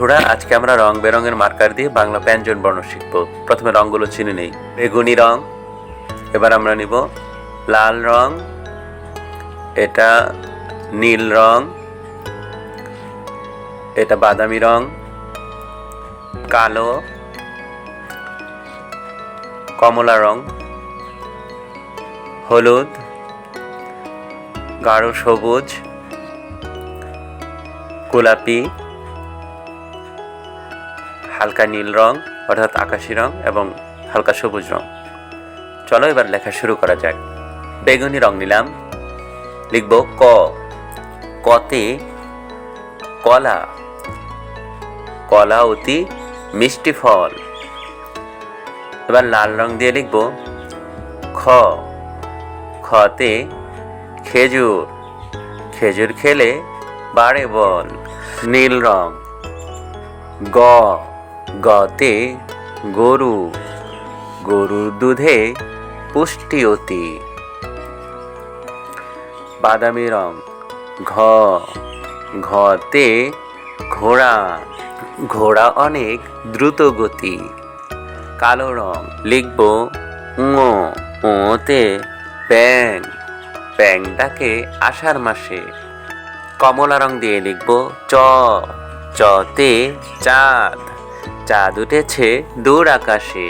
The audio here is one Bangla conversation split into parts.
বন্ধুরা, আজকে আমরা রং বেরঙের মার্কার দিয়ে বাংলা ব্যঞ্জন বর্ণ শিখব। প্রথমে রংগুলো চিনে নেই। বেগুনি রং, এবার আমরা নিব লাল রং, এটা নীল রং, এটা বাদামি রং, কালো, কমলা রং, হলুদ, গাঢ় সবুজ, গোলাপি, হালকা নীল রং অর্থাৎ আকাশি রং এবং হালকা সবুজ রং। চলো এবার লেখা শুরু করা যাক। বেগুনি রং নিলাম, লিখব ক, কতে কলা, কলা অতি মিষ্টি ফল। এবার লাল রং দিয়ে লিখব খ, খতে খেজুর, খেজুর খেলে বাড়ে বল। নীল রং গ, গতে গরু, গরুর দুধে পুষ্টি অতি। বাদামি রং ঘ, ঘতে ঘোড়া, ঘোড়া অনেক দ্রুত গতি। কালো রং লিখব ঙ, ঙতে ব্যাঙ, ব্যাঙ ডাকে আষাঢ় মাসে। কমলা রং দিয়ে লিখব চ, চতে চাঁদ, চাঁদ উঠেছে দূর আকাশে।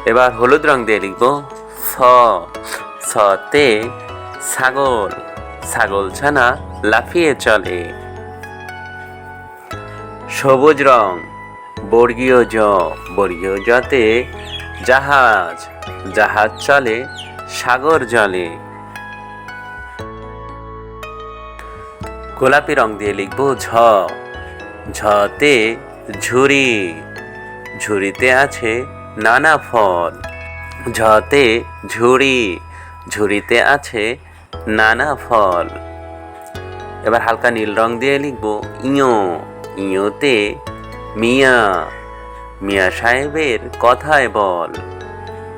এবার হলুদ রং দিয়ে লিখব ছ, ছতে ছাগল, ছাগল ছানা লাফিয়ে চলে। সবুজ রং বর্গীয় জ, বর্গীয় জতে জাহাজ, জাহাজ চলে সাগর জলে। গোলাপি রং দিয়ে লিখব ঝ, ঝতে ঝুড়ি, ঝুড়িতে আছে নানা ফল। ঝতে ঝুড়ি, ঝুড়িতে আছে নানা ফল। এবার হালকা নীল রং দিয়ে লিখব ইয়ো, ইয়োতে মিয়া, মিয়া সাহেবের কথায় বল।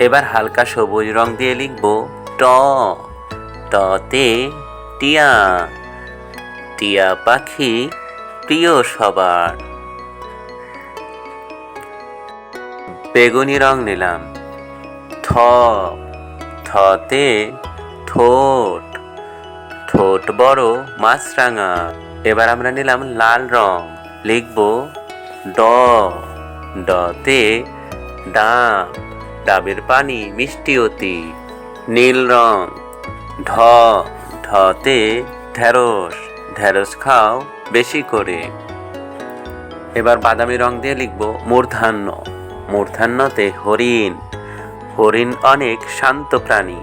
এবার হালকা সবুজ রং দিয়ে লিখব ট, টতে টিয়া, টিয়া পাখি প্রিয় সবার। বেগুনি রং নিলাম থ, থতে ঠোঁট, ঠোঁট বড় মাছরাঙা। এবার আমরা নিলাম লাল রং, লিখব ড, ডতে ডাব, ডাবের পানি মিষ্টি অতি। নীল রং ঢ, ঢতে ঢেঁড়স, ঢেঁড়স খাও বেশি করে। এবার বাদামি রং দিয়ে লিখব মূর্ধান্য, মূর্ধান্যতে হরিণ, হরিণ অনেক শান্ত প্রাণী।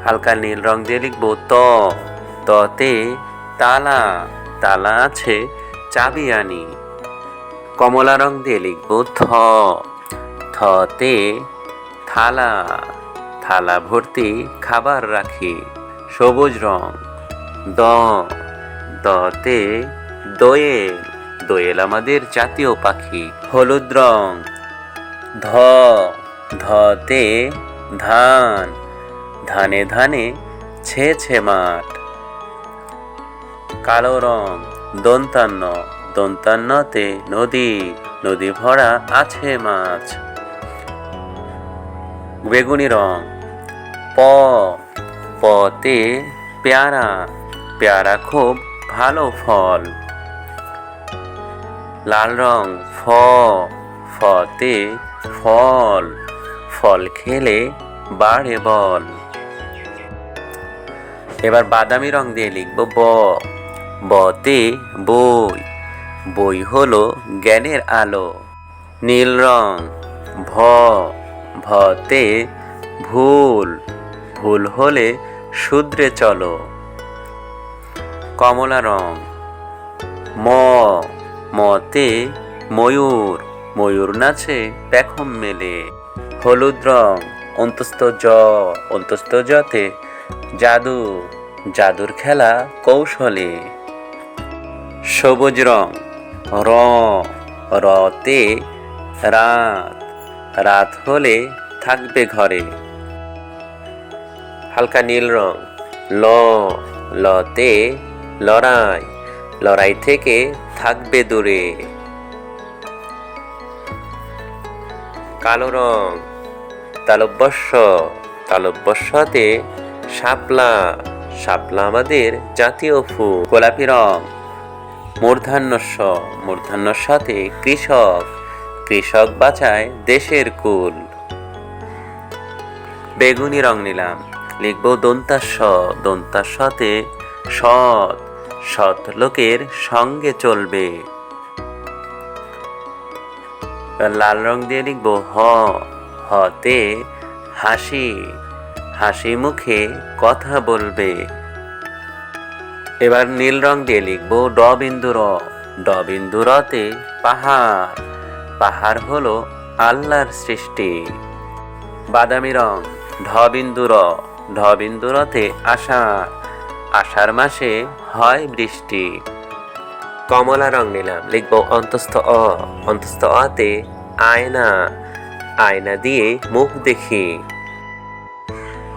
হালকা নীল রং দিয়ে লিখব ত, ততে তালা, তালা আছে চাবি আনি। কমলা রং দিয়ে লিখব থ, থতে থালা, থালা ভর্তি খাবার রাখি। সবুজ রং দ, দতে দোয়েল, দোয়েল আমাদের জাতীয় পাখি। হলুদ রং ধ, ধতে ধান, ধানে ধানে ছেছে মাঠ। কালো রং দন্তান্ন, দন্তান্নতে নদী, নদী ভরা আছে মাছ। বেগুনি রং প, পতে পেয়ারা, পেয়ারা খুব ভালো ফল। লাল রং ফ, ফতে ফল, ফল খেলে বাড়ে বল। এবার বাদামি রং দিয়ে লিখব ব, বতে বই, বই হলো জ্ঞানের আলো। নীল রং ভ, ভতে ভুল, ভুল হলে শুধরে চলো। কমলা রং ম, মতে ময়ূর, ময়ূর নাচে পেখম মেলে। হলুদ রং অন্তস্থ জ, অন্তস্থ জতে জাদু, জাদুর খেলা কৌশলে। সবুজ রং র, রতে রাত, রাত হলে থাকবে ঘরে। হালকা নীল রং ল, লতে লড়াই, লড়াই থেকে থাকবে দূরে। কালো রং, তালব্যস্য, তালব্যস্যতে শাপলা, শাপলা আমাদের জাতীয় ফুল। গোলাপি রং, মূর্ধন্যস্য, মূর্ধন্যস্যতে কৃষক, কৃষক বাঁচায় দেশের কুল। বেগুনি রং নিলাম, লিখব দন্তাস্য, দন্তাস্যতে সৎ, সৎ লোকের সঙ্গে চলবে। লাল রং দিয়ে লিখব হ, হতে হাসি, হাসি মুখে কথা বলবে। এবার নীল রং দিয়ে লিখব ড বিন্দু র, ড বিন্দু রতে পাহাড়, পাহাড় হলো আল্লাহর সৃষ্টি। বাদামি রং, ঢ বিন্দু র, ঢ বিন্দু রতে আষাঢ়, আষাঢ় মাসে হয় বৃষ্টি। কমলা রং নিলাম, লিখব অন্তস্থ অ, অন্তস্থ অতে আয়না, আয়না দিয়ে মুখ দেখি।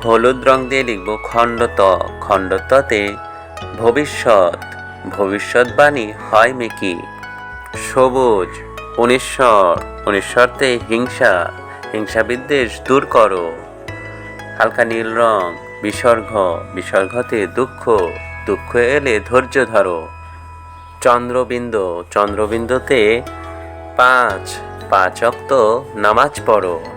হলুদ রং দিয়ে লিখব খণ্ডত, খণ্ডততে ভবিষ্যৎ, ভবিষ্যৎবাণী হয় মেকি। সবুজ, অনিশ্বর, অনিশ্বরতে হিংসা, হিংসা বিদ্বেষ দূর করো। হালকা নীল রং, বিসর্গ, বিসর্গতে দুঃখ, দুঃখ এলে ধৈর্য ধরো। চন্দ্রবিন্দু, চন্দ্রবিন্দুতে 5, 5 ওয়াক্ত নামাজ পড়ো।